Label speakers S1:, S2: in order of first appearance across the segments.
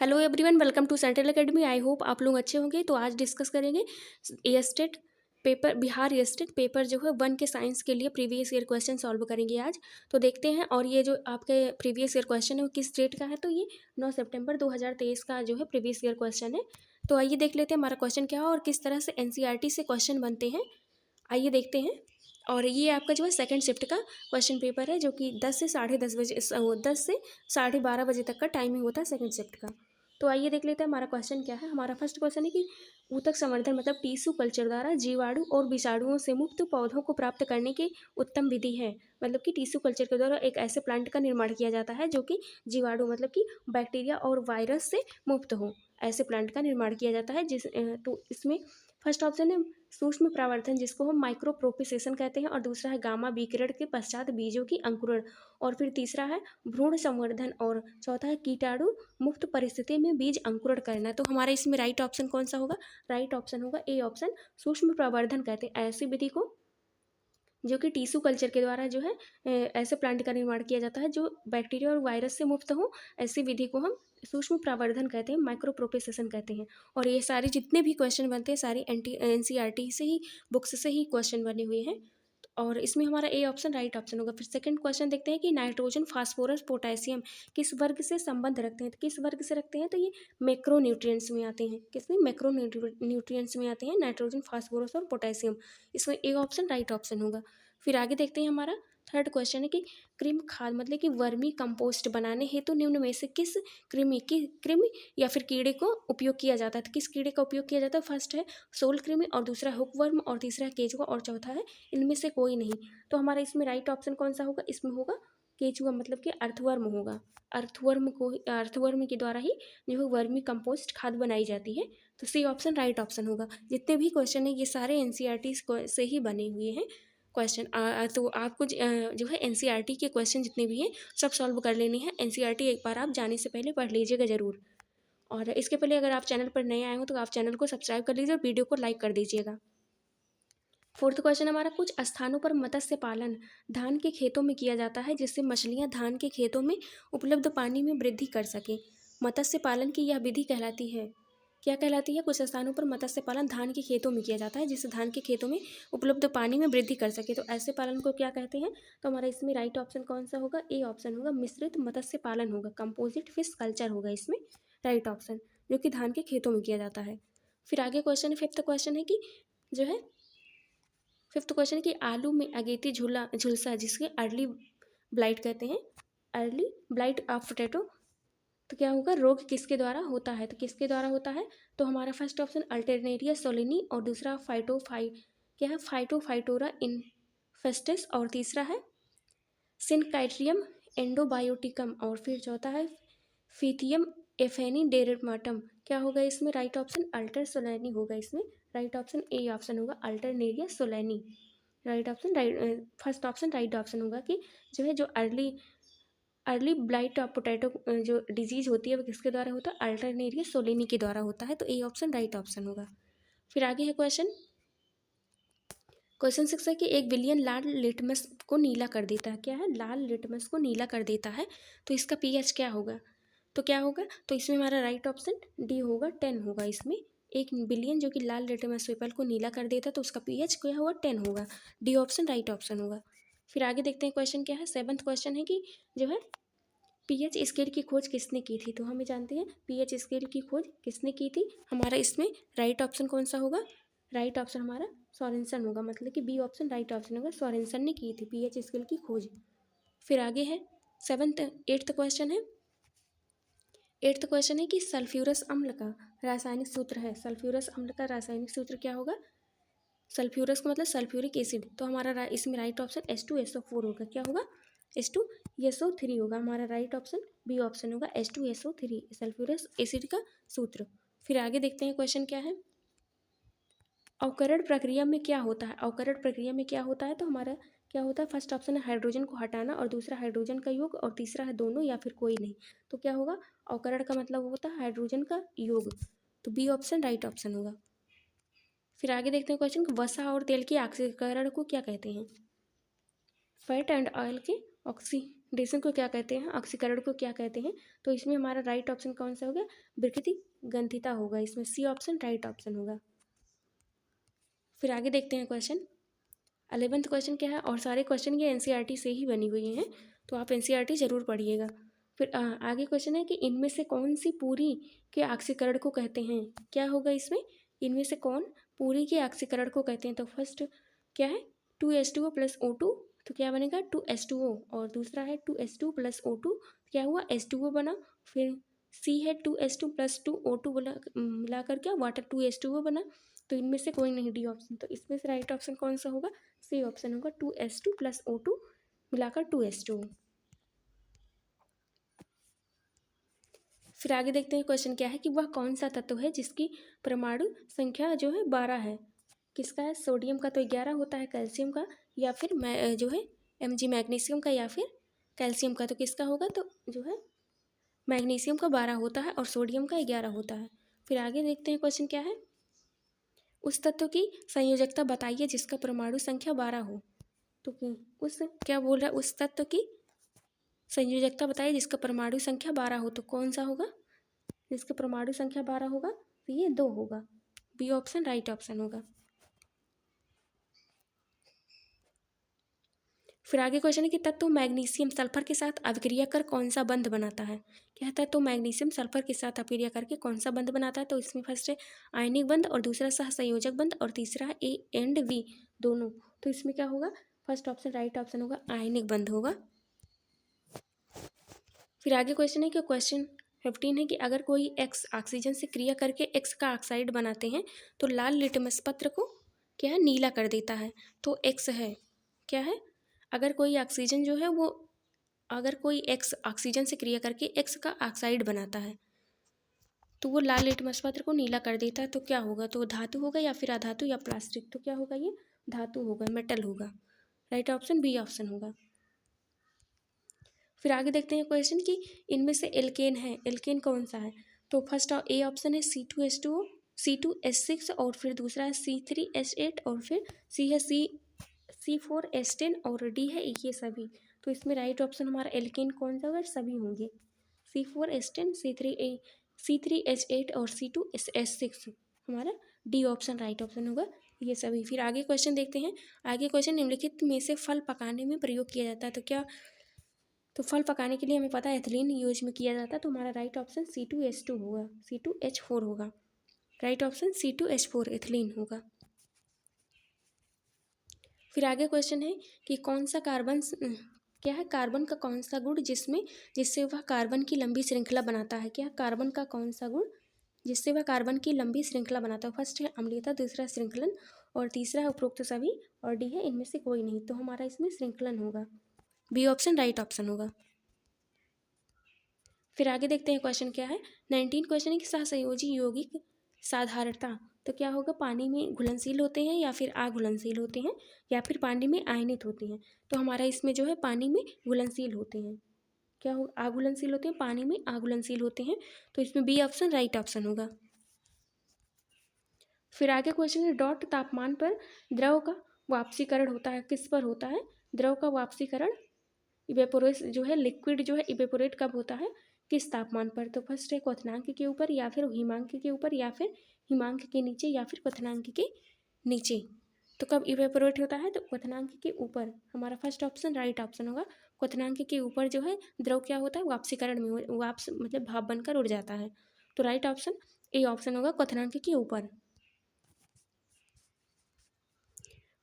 S1: Hello everyone, welcome to central academy. I hope आप लोग अच्छे होंगे। तो आज डिस्कस करेंगे state paper, Bihar state paper जो है 1 के साइंस के लिए प्रीवियस ईयर क्वेश्चन सॉल्व करेंगे आज। तो देखते हैं। और ये जो आपके प्रीवियस ईयर क्वेश्चन है वो किस डेट का है, तो ये 9 सितंबर 2023 का जो है प्रीवियस ईयर क्वेश्चन है। तो आइए देख लेते हैं हमारा क्वेश्चन क्या है और किस तरह से एनसीईआरटी से क्वेश्चन बनते हैं। आइए देखते हैं। और ये आपका जो है सेकंड शिफ्ट का क्वेश्चन पेपर है, जो कि 10 से 10:30 बजे 10 से 12:30 बजे तक का टाइमिंग होता है सेकंड शिफ्ट का। तो आइए देख लेते हैं हमारा क्वेश्चन क्या है। हमारा फर्स्ट क्वेश्चन है कि ऊतक संवर्धन मतलब टिश्यू कल्चर द्वारा जीवाणु और विषाणुओं से मुक्त पौधों को प्राप्त करने की उत्तम विधि है। मतलब कि टिश्यू कल्चर के द्वारा एक ऐसे प्लांट का निर्माण किया जाता है जो कि जीवाणु मतलब कि बैक्टीरिया और वायरस से मुक्त हो। ऐसे प्लांट का निर्माण किया जाता है तो इसमें फर्स्ट ऑप्शन है सूक्ष्म प्रावर्धन, जिसको हम माइक्रो प्रोपेसेशन कहते हैं, और दूसरा है गामा विकिरण के पश्चात बीजों की अंकुरण, और फिर तीसरा है भ्रूण संवर्धन, और चौथा है कीटाणु मुक्त परिस्थिति में बीज अंकुरण करना। तो हमारा इसमें राइट ऑप्शन कौन सा होगा? राइट ऑप्शन होगा ए ऑप्शन, सूक्ष्म प्रवर्धन कहते हैं ऐसी विधि को जो कि टिश्यू कल्चर के द्वारा जो है ऐसे प्लांट का निर्माण किया जाता है जो बैक्टीरिया और वायरस से मुक्त हो। ऐसी विधि को हम सूक्ष्म प्रवर्धन कहते हैं, माइक्रो प्रोपेसेशन कहते हैं। और ये सारे जितने भी क्वेश्चन बनते हैं सारी एनसीईआरटी से ही बुक्स से ही क्वेश्चन बने हुए हैं। और इसमें हमारा ए ऑप्शन राइट ऑप्शन होगा। फिर सेकंड क्वेश्चन देखते हैं कि नाइट्रोजन, फास्फोरस, पोटेशियम किस वर्ग से संबंध रखते हैं। तो किस वर्ग से रखते हैं? तो ये मैक्रो न्यूट्रिएंट्स में आते हैं। किसमें? मैक्रो न्यूट्रिएंट्स में आते हैं नाइट्रोजन, फास्फोरस और पोटेशियम। इसमें ए ऑप्शन राइट ऑप्शन होगा। फिर आगे देखते हैं हमारा थर्ड क्वेश्चन है कि कृमि खाद मतलब कि वर्मी कंपोस्ट बनाने हेतु निम्न में से किस कृमि या फिर कीड़े को उपयोग किया जाता है। तो किस कीड़े का उपयोग किया जाता है? फर्स्ट है सोल कृमि, और दूसरा हुकवर्म, और तीसरा है केचुआ, और चौथा है इनमें से कोई नहीं। तो हमारा इसमें राइट ऑप्शन कौन सा होगा? इसमें होगा केचुआ, मतलब कि अर्थवर्म होगा। अर्थवर्म के द्वारा ही जो है वर्मी कंपोस्ट खाद बनाई जाती है। तो सी ऑप्शन राइट ऑप्शन होगा। जितने भी क्वेश्चन है ये सारे एनसीईआरटी से ही बने हुए हैं क्वेश्चन। तो आपको जो है एनसीईआरटी के क्वेश्चन जितने भी हैं सब सॉल्व कर लेने हैं। एनसीईआरटी एक बार आप जाने से पहले पढ़ लीजिएगा ज़रूर। और इसके पहले अगर आप चैनल पर नए आए हो तो आप चैनल को सब्सक्राइब कर लीजिए और वीडियो को लाइक कर दीजिएगा। फोर्थ क्वेश्चन हमारा, कुछ स्थानों पर मत्स्य पालन धान के खेतों में किया जाता है जिससे मछलियां धान के खेतों में उपलब्ध पानी में वृद्धि कर सकें। मत्स्य पालन की यह विधि कहलाती है, क्या कहलाती है? कुछ स्थानों पर मत्स्य पालन धान के खेतों में किया जाता है जिससे धान के खेतों में उपलब्ध पानी में वृद्धि कर सके। तो ऐसे पालन को क्या कहते हैं? तो हमारा इसमें राइट ऑप्शन कौन सा होगा? ए ऑप्शन होगा, मिश्रित मत्स्य पालन होगा, कंपोजिट फिश कल्चर होगा इसमें राइट ऑप्शन, जो कि धान के खेतों में किया जाता है। फिर आगे क्वेश्चन, फिफ्थ क्वेश्चन है कि जो है फिफ्थ क्वेश्चन है कि आलू में अगेती झुलसा जिसके अर्ली ब्लाइट कहते हैं, अर्ली ब्लाइट ऑफ पोटैटो, तो क्या होगा? रोग किसके द्वारा होता है? तो किसके द्वारा होता है? तो हमारा फर्स्ट ऑप्शन अल्टरनेरिया सोलिनी, और दूसरा क्या है? फाइटोफाइटोरा इनफेस्टिस, और तीसरा है सिनकाइट्रियम एंडोबायोटिकम, और फिर चौथा है फीथियम एफेनी डेरमाटम। क्या होगा इसमें? राइट ऑप्शन अल्टर सोलैनी होगा इसमें। राइट ऑप्शन ए ऑप्शन होगा, alternaria solani. Right option first option right option होगा कि जो है जो अर्ली ब्लाइट ऑफ पोटैटो जो डिजीज होती है वो किसके द्वारा होता है? अल्टरनेरिया सोलिनी के द्वारा होता है। तो ए ऑप्शन राइट ऑप्शन होगा। फिर आगे है क्वेश्चन 6 है कि एक विलियन लाल लिटमस को नीला कर देता है। क्या है? लाल लिटमस को नीला कर देता है, तो इसका पीएच क्या होगा? तो क्या होगा? तो इसमें हमारा राइट ऑप्शन डी होगा, 10 होगा इसमें। 1 बिलियन जो कि लाल लिटमस पेपर को नीला कर देता है तो उसका पीएच क्या होगा? 10 होगा। डी ऑप्शन राइट ऑप्शन होगा। फिर आगे देखते हैं क्वेश्चन क्या है। 7th क्वेश्चन है कि जो है पीएच स्केल की खोज किसने की थी। तो हमें जानते हैं पीएच स्केल की खोज किसने की थी। हमारा इसमें राइट ऑप्शन कौन सा होगा? राइट ऑप्शन हमारा सोरेनसन होगा, मतलब कि बी ऑप्शन राइट ऑप्शन होगा, सोरेनसन ने की थी पीएच स्केल की खोज। फिर आगे है 8th क्वेश्चन है। 8th क्वेश्चन है कि सल्फ्यूरस अम्ल का रासायनिक सूत्र है। सल्फ्यूरस अम्ल का रासायनिक सूत्र क्या होगा? सल्फ्यूरस का मतलब सल्फ्यूरिक एसिड। तो हमारा इसमें राइट ऑप्शन H2SO4 होगा। क्या होगा? H2SO3 होगा हमारा राइट ऑप्शन। बी ऑप्शन होगा H2SO3 सल्फ्यूरस एसिड का सूत्र। फिर आगे देखते हैं क्वेश्चन क्या है। अवकरण प्रक्रिया में क्या होता है? अवकरण प्रक्रिया में क्या होता है? तो हमारा क्या होता है? फर्स्ट ऑप्शन है हाइड्रोजन को हटाना, और दूसरा हाइड्रोजन का योग, और तीसरा है दोनों या फिर कोई नहीं। तो क्या होगा? अवकरण का मतलब होता है हाइड्रोजन का योग। तो बी ऑप्शन राइट ऑप्शन होगा। फिर आगे देखते हैं क्वेश्चन, वसा और तेल के ऑक्सीकरण को क्या कहते हैं? फैट एंड ऑयल के डेसन को क्या कहते हैं, ऑक्सीकरण को क्या कहते हैं। तो इसमें हमारा राइट ऑप्शन कौन सा होगा, विकृति ग्रंथिता होगा, इसमें सी ऑप्शन राइट ऑप्शन होगा। फिर आगे देखते हैं क्वेश्चन 11th क्वेश्चन क्या है, और सारे क्वेश्चन ये एनसीईआरटी से ही बनी हुई हैं, तो आप एनसीईआरटी जरूर पढ़िएगा। फिर आगे क्वेश्चन है कि इनमें से कौन सी पूरी के ऑक्सीकरण को कहते हैं। क्या होगा इसमें, इनमें से कौन पूरी के ऑक्सीकरण को कहते हैं। तो फर्स्ट क्या है 2H2O + O2, तो क्या बनेगा 2H2O, और दूसरा है 2H2 + O2, क्या हुआ H2O बना। फिर C है 2H2 + 2O2 मिलाकर क्या वाटर 2H2O बना। तो इनमें से कोई नहीं, डी ऑप्शन। तो इसमें से राइट ऑप्शन कौन सा होगा, सी ऑप्शन होगा 2H2 + O2 मिलाकर 2H2O। फिर आगे देखते हैं क्वेश्चन क्या है कि वह कौन सा तत्व है जिसकी परमाणु संख्या जो है 12 है। किसका है, सोडियम का तो 11 होता है, कैल्शियम का, या फिर जो है Mg मैग्नीशियम का, या फिर कैल्शियम का। तो किसका होगा, तो जो है मैग्नीशियम का 12 होता है और सोडियम का 11 होता है। फिर आगे देखते हैं क्वेश्चन क्या है, उस तत्व की संयोजकता बताइए जिसका परमाणु संख्या 12 हो। तो उस क्या बोल रहा है, उस तत्व की संयोजकता बताइए जिसका परमाणु संख्या 12 हो। तो कौन सा होगा, जिसका परमाणु संख्या 12 होगा, तो ये 2 होगा, बी ऑप्शन राइट ऑप्शन होगा। फिर आगे क्वेश्चन है कि तत्व मैग्नीशियम सल्फर के साथ अभिक्रिया कर कौन सा बंध बनाता है। क्या है, तत्व मैग्नीशियम सल्फर के साथ अभिक्रिया करके कौन सा बंध बनाता है। तो इसमें फर्स्ट है आयनिक बंध, और दूसरा सहसंयोजक बंध, और तीसरा है A एंड V दोनों। तो इसमें क्या होगा, फर्स्ट ऑप्शन राइट ऑप्शन होगा, आयनिक बंध होगा। फिर आगे क्वेश्चन है कि क्वेश्चन 15 है कि अगर कोई X ऑक्सीजन से क्रिया करके X का ऑक्साइड बनाते हैं तो लाल लिटमस पत्र को क्या है, नीला कर देता है। तो X है, क्या है, अगर कोई ऑक्सीजन जो है वो, अगर कोई X ऑक्सीजन से क्रिया करके X का ऑक्साइड बनाता है तो वो लाल लिटमस पत्र को नीला कर देता है। तो क्या होगा, तो धातु होगा या फिर अधातु या प्लास्टिक। तो क्या होगा, ये धातु होगा, मेटल होगा, राइट ऑप्शन बी ऑप्शन होगा। फिर आगे देखते हैं क्वेश्चन कि इनमें से एल्केन है, एल्केन कौन सा है। तो फर्स्ट ए ऑप्शन है C2H2O, C2H6, और फिर दूसरा है C3H8, और फिर सी है C4H10, और डी है ये सभी। तो इसमें राइट ऑप्शन हमारा एल्केन कौन सा होगा, सभी होंगे, C4H10, C3H8 और C2H6 हमारा डी ऑप्शन राइट ऑप्शन होगा, ये सभी। फिर आगे क्वेश्चन देखते हैं। आगे क्वेश्चन निम्नलिखित में से फल पकाने में प्रयोग किया जाता है। तो क्या, तो फल पकाने के लिए हमें पता है एथिलीन यूज में किया जाता है। तो हमारा राइट ऑप्शन C2H2 होगा, C2H4 होगा, राइट ऑप्शन C2H4 एथिलीन होगा। फिर आगे क्वेश्चन है कि कौन सा कार्बन क्या है, कार्बन का कौन सा गुण जिससे वह कार्बन की लंबी श्रृंखला बनाता है। क्या कार्बन का कौन सा गुण जिससे वह कार्बन की लंबी श्रृंखला बनाता है। फर्स्ट है अम्लीयता, दूसरा श्रृंखलन, और तीसरा है उपरोक्त सभी, और डी है इनमें से कोई नहीं। तो हमारा इसमें श्रृंखलन होगा, बी ऑप्शन राइट ऑप्शन होगा। फिर आगे देखते हैं क्वेश्चन क्या है, 19 क्वेश्चन है कि सहसंयोजी यौगिक साधारणता। तो क्या होगा, पानी में घुलनशील होते हैं या फिर अघुलनशील होते हैं, या फिर पानी में आयनित होते हैं। तो हमारा इसमें जो है पानी में घुलनशील होते हैं। क्या हो, अघुलनशील होते हैं, पानी में अघुलनशील होते हैं। तो इसमें बी ऑप्शन राइट ऑप्शन होगा। फिर आगे क्वेश्चन है डॉट तापमान पर द्रव का वाष्पीकरण होता है, किस पर होता है, द्रव का वाष्पीकरण इवेपोरेट जो है, लिक्विड जो है इवेपोरेट कब होता है, किस तापमान पर। तो फर्स्ट है क्वथनांक के ऊपर, या फिर हिमांक के ऊपर, या फिर हिमांक के नीचे, या फिर क्वथनांक के नीचे। तो कब इवेपोरेट होता है, तो क्वथनांक के ऊपर, हमारा फर्स्ट ऑप्शन राइट ऑप्शन होगा। क्वथनांक के ऊपर जो है द्रव क्या होता है, वाष्पीकरण में वाष्प मतलब भाप बनकर उड़ जाता है। तो राइट ऑप्शन ए ऑप्शन होगा, क्वथनांक के ऊपर।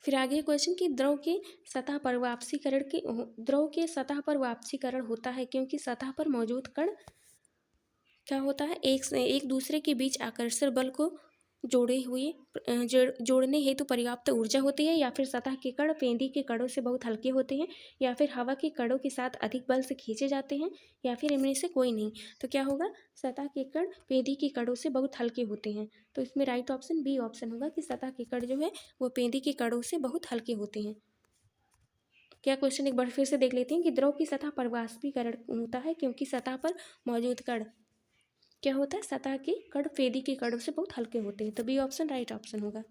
S1: फिर आगे क्वेश्चन कि द्रव के सतह पर वाष्पीकरण होता है क्योंकि सतह पर मौजूद कण क्या होता है, एक दूसरे के बीच आकर्षण बल को जोड़ने हेतु पर्याप्त ऊर्जा होती है, या फिर सतह के कण पेंदी के कणों से बहुत हल्के होते हैं, या फिर हवा के कणों के साथ अधिक बल से खींचे जाते हैं, या फिर इनमें से कोई नहीं। तो क्या होगा, सतह के कण पेंदी के कणों से बहुत हल्के होते हैं। तो इसमें राइट ऑप्शन बी ऑप्शन होगा कि सतह के कण जो है वो पेंदी के कणों से बहुत हल्के होते हैं। क्या क्वेश्चन एक बार फिर से देख लेते हैं कि द्रव की सतह पर वाष्पीकरण होता है क्योंकि सतह पर मौजूद कण क्या होता है, सतह के कण पेंदी के कणों से बहुत हल्के होते हैं। तो बी ऑप्शन राइट ऑप्शन होगा।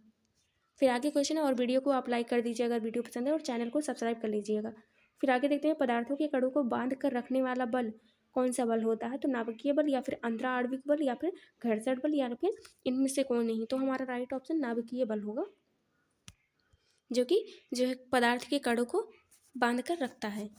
S1: फिर आगे क्वेश्चन है, और वीडियो को आप लाइक कर दीजिए अगर वीडियो पसंद है, और चैनल को सब्सक्राइब कर लीजिएगा। फिर आगे देखते हैं पदार्थों के कणों को बांध कर रखने वाला बल कौन सा बल होता है, तो नाभिकीय बल या फिर अंतराणविक बल या फिर घर्षण बल या फिर इनमें से कोई नहीं। तो हमारा राइट ऑप्शन नाभिकीय बल होगा, जो है पदार्थ के कणों को बांध कर रखता है,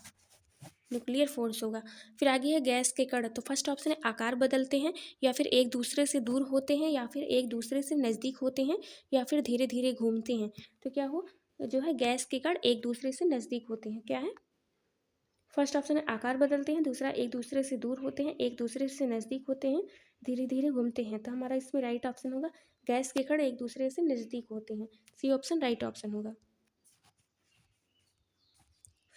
S1: न्यूक्लियर फोर्स होगा। फिर आगे है गैस के कण, तो फर्स्ट ऑप्शन है आकार बदलते हैं या फिर एक दूसरे से दूर होते हैं या फिर एक दूसरे से नज़दीक होते हैं या फिर धीरे धीरे घूमते हैं। तो क्या हो, जो है गैस के कण एक दूसरे से नज़दीक होते हैं, क्या है फर्स्ट ऑप्शन है आकार बदलते हैं, दूसरा एक दूसरे से दूर होते हैं, एक दूसरे से नज़दीक होते हैं, धीरे धीरे घूमते हैं। तो हमारा इसमें राइट ऑप्शन होगा गैस के कण एक दूसरे से नज़दीक होते हैं, सी ऑप्शन राइट ऑप्शन होगा।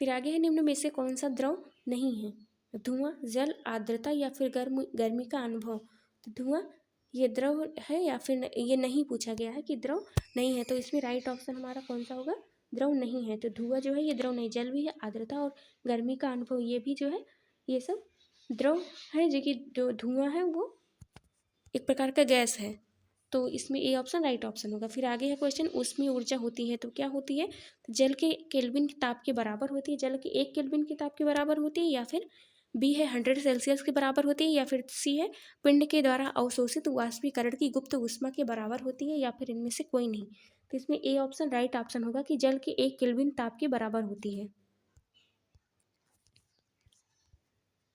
S1: फिर आगे है निम्न में से कौन सा द्रव नहीं है, धुआं, जल, आर्द्रता या फिर गर्मी का अनुभव। तो धुआं ये द्रव है या फिर ये नहीं पूछा गया है कि द्रव नहीं है, तो इसमें राइट ऑप्शन हमारा कौन सा होगा, द्रव नहीं है। तो धुआं जो है ये द्रव नहीं, जल भी है, आर्द्रता और गर्मी का अनुभव ये भी जो है ये सब द्रव है, जो कि जो धुआं है वो एक प्रकार का गैस है। तो इसमें ए ऑप्शन राइट ऑप्शन होगा। फिर आगे है क्वेश्चन उसमें ऊर्जा होती है, तो क्या होती है, तो जल के केल्विन के ताप के बराबर होती है, जल के 1 केल्विन के ताप के बराबर होती है, या फिर बी है 100 सेल्सियस के बराबर होती है, या फिर सी है पिंड के द्वारा अवशोषित वाष्पीकरण की गुप्त ऊष्मा के बराबर होती है, या फिर इनमें से कोई नहीं। तो इसमें ए ऑप्शन राइट ऑप्शन होगा कि जल के 1 केल्विन ताप के बराबर होती है।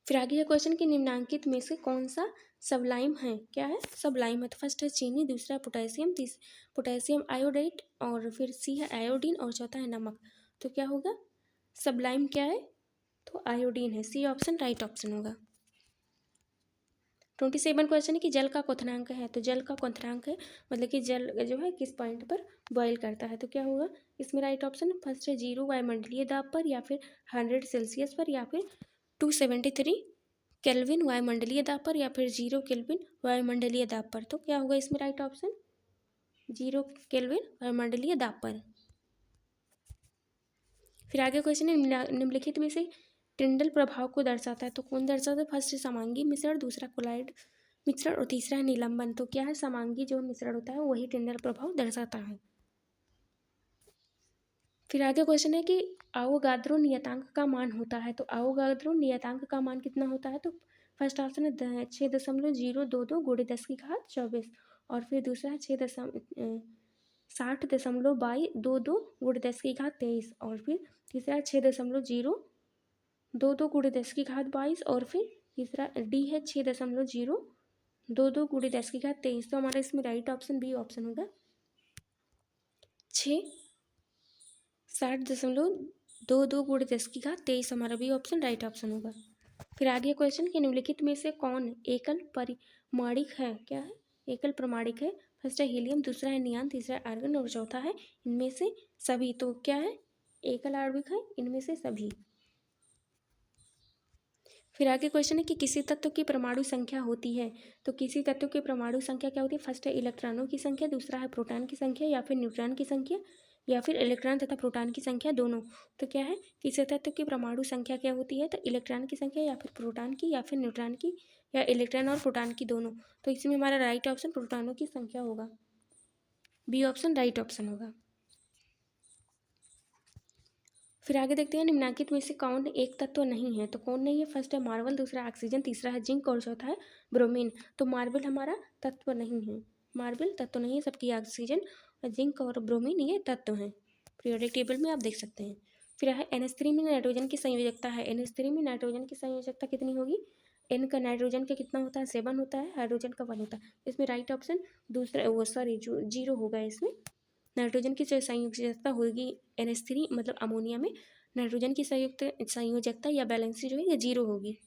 S1: फिर आगे है क्वेश्चन कि निम्नांकित में से कौन सा सबलाइम है, क्या है सबलाइम है। तो फर्स्ट है चीनी, दूसरा पोटेशियम, पोटेशियम आयोडाइड, और फिर सी है आयोडीन, और चौथा है नमक। तो क्या होगा सबलाइम, क्या है तो आयोडीन है, सी ऑप्शन राइट ऑप्शन होगा। 27 क्वेश्चन है कि जल का क्वथनांक है, तो जल का क्वथनांक है मतलब कि जल जो है किस पॉइंट पर बॉयल करता है। तो क्या होगा इसमें राइट ऑप्शन फर्स्ट है 0 वायुमंडलीय दाब पर, या फिर 100 सेल्सियस पर, या फिर 273 केल्विन वायुमंडलीय दाब पर, या फिर 0 केल्विन वायुमंडलीय दाब पर। तो क्या होगा इसमें राइट ऑप्शन 0 केल्विन वायुमंडलीय दाब पर। फिर आगे क्वेश्चन है निम्नलिखित में से टिंडल प्रभाव को दर्शाता है, तो कौन दर्शाता है, फर्स्ट है समांगी मिश्रण, दूसरा कोलाइड मिश्रण, और तीसरा है निलंबन। तो क्या है समांगी जो मिश्रण होता है वही टिंडल प्रभाव दर्शाता है। फिर आगे क्वेश्चन है कि आवोगाद्रो नियतांक का मान होता है, तो आवोगाद्रो नियतांक का मान कितना होता है। तो फर्स्ट ऑप्शन है 6.022 × 10⁻²⁴, और फिर दूसरा है 60.22 × 10⁻23, और फिर तीसरा 6.022 × 10⁻22, और फिर तीसरा डी है 6.022 × 10⁻23। तो हमारा इसमें राइट ऑप्शन बी ऑप्शन होगा 60.22 × 10⁻23, हमारा बी ऑप्शन राइट ऑप्शन होगा। फिर आगे क्वेश्चन कि निम्नलिखित में से कौन एकल परिमाणिक है, क्या है एकल प्रमाणिक है। फर्स्ट है हीलियम, दूसरा है नियान, तीसरा है आर्गन, और चौथा है इनमें से सभी। तो क्या है एकल आणविक है इनमें से सभी। फिर आगे क्वेश्चन है कि किसी तत्व की परमाणु संख्या होती है, तो किसी तत्व की परमाणु संख्या क्या होती है। फर्स्ट है इलेक्ट्रॉनों की संख्या, दूसरा है प्रोटॉन की संख्या, या फिर न्यूट्रॉन की संख्या, या फिर इलेक्ट्रॉन तथा प्रोटॉन की संख्या दोनों। तो क्या है किसी तत्व की परमाणु संख्या क्या होती है, तो इलेक्ट्रॉन की संख्या, या फिर प्रोटॉन की, या फिर न्यूट्रॉन की, या इलेक्ट्रॉन और प्रोटॉन की दोनों। तो इसमें हमारा राइट ऑप्शन प्रोटॉनों की संख्या होगा, बी ऑप्शन राइट ऑप्शन होगा। फिर आगे देखते हैं निम्नलिखित में से कौन एक तत्व नहीं है, तो कौन नहीं है। फर्स्ट है मार्बल, दूसरा ऑक्सीजन, तीसरा है जिंक, और चौथा है ब्रोमीन। तो मार्बल हमारा तत्व नहीं है, मार्बल तत्व नहीं है, सबकी ऑक्सीजन और जिंक और ब्रोमीन ये तत्व हैं, पीरियोडिक टेबल में आप देख सकते हैं। फिर है NH3 में नाइट्रोजन की संयोजकता है, NH3 में नाइट्रोजन की संयोजकता कितनी होगी। N का नाइट्रोजन का कितना होता है 7 होता है, हाइड्रोजन का 1 होता है। इसमें राइट ऑप्शन दूसरा वो सॉरी जो 0 होगा। इसमें नाइट्रोजन की जो संयोजकता होगी NH3 मतलब अमोनिया में, नाइट्रोजन की संयोजकता या बैलेंसी जो है ये 0 होगी।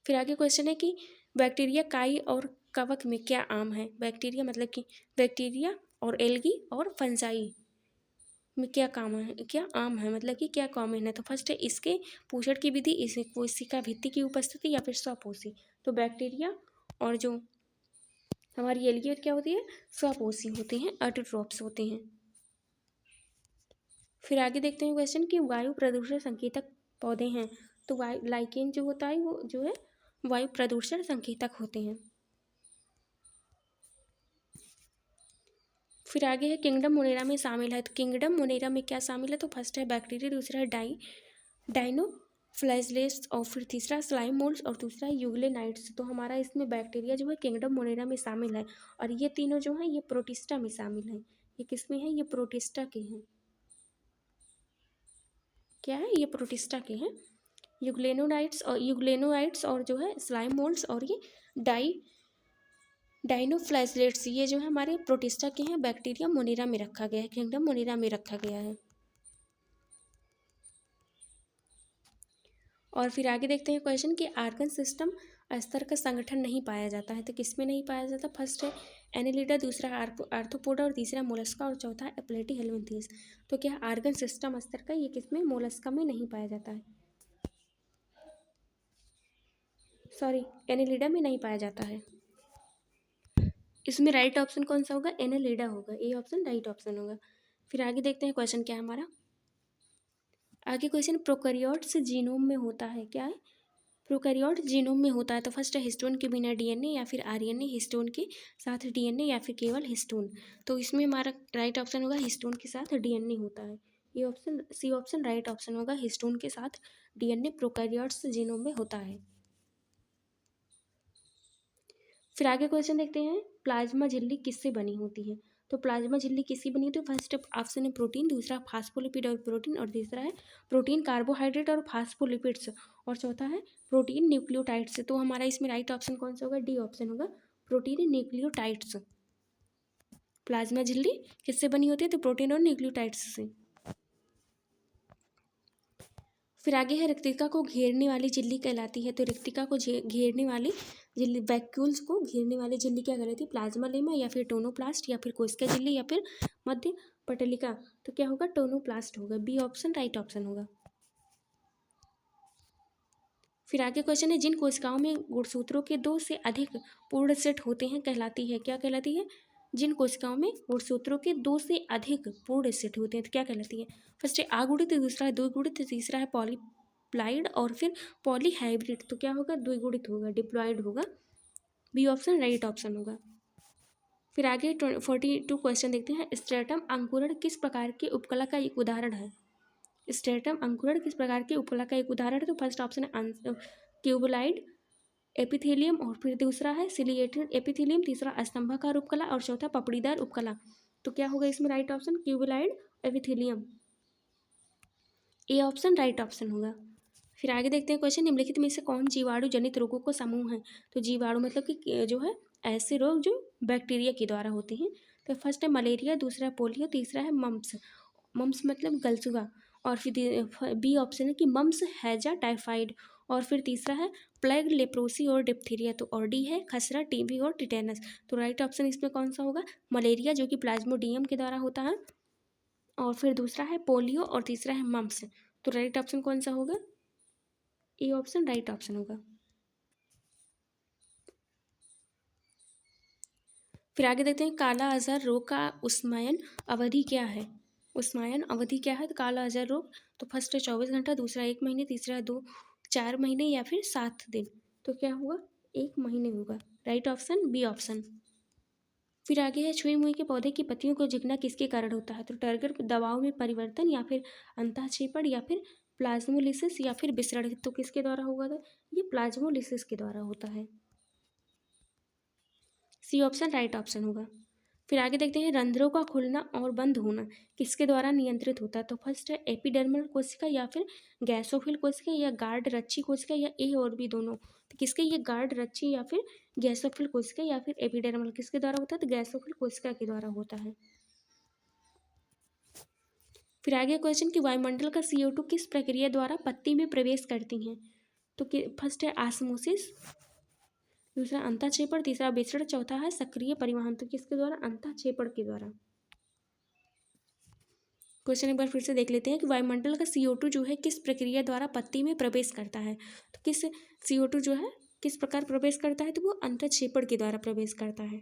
S1: फिर आगे क्वेश्चन है कि बैक्टीरिया, काई और कवक में क्या आम है। बैक्टीरिया मतलब कि बैक्टीरिया और एल्गी और फंजाई में क्या काम है, क्या आम है मतलब कि क्या कॉमन है। तो फर्स्ट है इसके पोषण की विधि, इसे कोशिका भित्ति की उपस्थिति, या फिर स्वपोषी। तो बैक्टीरिया और जो हमारी एल्गी क्या होती है स्वपोषी होते हैं, ऑटोट्रॉप्स होते हैं। फिर आगे देखते हैं क्वेश्चन कि वायु प्रदूषण संकेतक पौधे हैं, तो वायु लाइकेन जो होता है वो जो है वायु प्रदूषण संकेतक होते हैं। फिर आगे है किंगडम मोनेरा में शामिल है, तो किंगडम मोनेरा में क्या शामिल है, तो फर्स्ट है बैक्टीरिया, दूसरा है डाइनोफ्लाजेलेट्स और फिर तीसरा स्लाइम मोल्ड्स और दूसरा है यूग्लेनाइट्स। तो हमारा इसमें बैक्टीरिया जो है किंगडम मोनेरा में शामिल है और ये तीनों जो हैं ये प्रोटिस्टा में शामिल हैं। ये किस में है, ये प्रोटिस्टा के हैं। क्या है, ये प्रोटिस्टा के हैं। यूग्लेनोइड्स और जो है स्लाइम मोल्ड्स और ये डाइनोफ्लाजेलेट्स ये जो है हमारे प्रोटिस्टा के हैं। बैक्टीरिया मोनेरा में रखा गया है, किंगडम मोनेरा में रखा गया है। और फिर आगे देखते हैं क्वेश्चन कि आर्गन सिस्टम स्तर का संगठन नहीं पाया जाता है, तो किस में नहीं पाया जाता। फर्स्ट है एनेलिडा, दूसरा आर्थ्रोपोडा और तीसरा मोलस्का और चौथा है एप्लेटी हेलमिंथेस। तो क्या आर्गन सिस्टम स्तर का ये किस में, मोलस्का में नहीं पाया जाता है, सॉरी एनेलिडा में नहीं पाया जाता है। इसमें राइट ऑप्शन कौन सा होगा, एनेलिडा होगा, ए ऑप्शन राइट ऑप्शन होगा। फिर आगे देखते हैं क्वेश्चन क्या है हमारा। आगे क्वेश्चन प्रोकैरियोट्स जीनोम में होता है, क्या है, प्रोकैरियोट जीनोम में होता है। तो फर्स्ट है हिस्टोन के बिना डीएनए या फिर आरएनए, हिस्टोन के साथ डीएनए या फिर केवल हिस्टोन। तो इसमें हमारा राइट ऑप्शन होगा हिस्टोन के साथ डीएनए होता है। ये option C option right option होगा, हिस्टोन के साथ डीएनए प्रोकैरियोट्स जीनोम में होता है। फिर आगे क्वेश्चन देखते हैं प्लाज्मा झिल्ली किससे बनी होती है। तो प्लाज्मा झिल्ली किससे बनी होती है, फर्स्ट ऑप्शन है प्रोटीन, दूसरा फास्फोलिपिड और प्रोटीन और तीसरा है प्रोटीन कार्बोहाइड्रेट और फास्फोलिपिड्स और चौथा है प्रोटीन न्यूक्लियोटाइड्स। तो हमारा इसमें राइट ऑप्शन कौन सा होगा, डी ऑप्शन होगा, प्रोटीन न्यूक्लियोटाइड्स। प्लाज्मा झिल्ली किससे बनी होती है, तो प्रोटीन और न्यूक्लियोटाइड्स से। फिर आगे है रिक्तिका को घेरने वाली झिल्ली कहलाती है। तो रिक्तिका को घेरने वाली झिल्ली, वैक्यूल्स को घेरने वाली झिल्ली क्या कहलाती है, प्लाज्मा लेमा या फिर टोनोप्लास्ट या फिर कोशिका झिल्ली या फिर मध्य पटलिका। तो क्या होगा, टोनोप्लास्ट होगा, बी ऑप्शन राइट ऑप्शन होगा। फिर आगे क्वेश्चन है जिन कोशिकाओं में गुणसूत्रों के 2 से अधिक पूर्ण सेट होते हैं कहलाती है, क्या कहलाती है, जिन कोशिकाओं में गुणसूत्रों के 2 से अधिक पूर्ण सेट होते हैं तो क्या कहलाती है। फर्स्ट है आगुणित, दूसरा है द्विगुणित, तीसरा है पॉलीप्लाइड और फिर पॉलीहाइब्रिड। तो क्या होगा, द्विगुणित होगा, डिप्लॉयड होगा, बी ऑप्शन राइट ऑप्शन होगा। फिर आगे 42 क्वेश्चन देखते हैं स्ट्रेटम अंकुरण किस प्रकार के उपकला का एक उदाहरण है। स्ट्रेटम अंकुरण किस प्रकार के उपकला का एक उदाहरण है। तो फर्स्ट ऑप्शन है क्यूबोलाइड एपिथेलियम और फिर दूसरा है सिलिएटेड एपिथेलियम, तीसरा स्तंभाकार उपकला और चौथा पपड़ीदार उपकला। तो क्या होगा इसमें right option, cuboidal epithelium, A option right option होगा। फिर आगे देखते हैं क्वेश्चन निम्नलिखित में से कौन जीवाणु जनित रोगों को समूह है। तो जीवाणु मतलब कि जो है ऐसे रोग जो बैक्टीरिया के द्वारा होते हैं। तो फर्स्ट है मलेरिया, दूसरा है पोलियो, तीसरा है मम्प्स, मम्प्स मतलब गलसुआ और फिर बी ऑप्शन है कि मम्प्स, हैजा, टाइफाइड और फिर तीसरा है प्लेग, लेप्रोसी और डिप्थीरिया। तो और डी है खसरा, टीबी और टिटेनस। तो राइट ऑप्शन इसमें कौन सा होगा, मलेरिया जो कि प्लाज्मोडियम के द्वारा होता है और फिर दूसरा है पोलियो और तीसरा है मम्प्स। तो राइट ऑप्शन कौन सा होगा, ए ऑप्शन राइट ऑप्शन होगा। फिर आगे देखते हैं काला अजहर रोग का उष्मायन अवधि क्या है। उष्मायन अवधि क्या है, तो काला अजहर रोग तो फर्स्ट है 24 घंटा, दूसरा 1 महीने, तीसरा 4 महीने या फिर 7 दिन। तो क्या हुआ, 1 महीने होगा, राइट ऑप्शन बी ऑप्शन। फिर आगे है छुई मुई के पौधे की पत्तियों को झिकना किसके कारण होता है। तो टर्गर दबाव में परिवर्तन या फिर अंतःक्षेपण या फिर प्लाज्मोलिसिस या फिर विसरण। तो किसके द्वारा होगा, तो ये प्लाज्मोलिसिस के द्वारा होता है, सी ऑप्शन राइट ऑप्शन होगा। फिर आगे देखते हैं रंध्रों का खुलना और बंद होना किसके द्वारा नियंत्रित होता है। तो फर्स्ट है एपिडर्मल कोशिका या फिर गैसोफिल कोशिका या गार्ड रच्ची कोशिका या ए और बी दोनों। तो किसके, ये गार्ड रच्ची या फिर गैसोफिल कोशिका या फिर एपिडर्मल किसके द्वारा होता है, तो गैसोफिल कोशिका के द्वारा होता है। फिर आगे क्वेश्चन कि वायुमंडल का CO2 किस प्रक्रिया द्वारा पत्ती में प्रवेश करती हैं। तो फर्स्ट है आस्मोसिस, दूसरा अंतःक्षेपण, तीसरा विसरण, चौथा है सक्रिय परिवहन। तो किसके द्वारा, अंतःक्षेपण के द्वारा। क्वेश्चन एक बार फिर से देख लेते हैं कि वायुमंडल का CO2 जो है किस प्रक्रिया द्वारा पत्ती में प्रवेश करता है। तो किस CO2 जो है किस प्रकार प्रवेश करता है, तो वो अंतःक्षेपण के द्वारा प्रवेश करता है।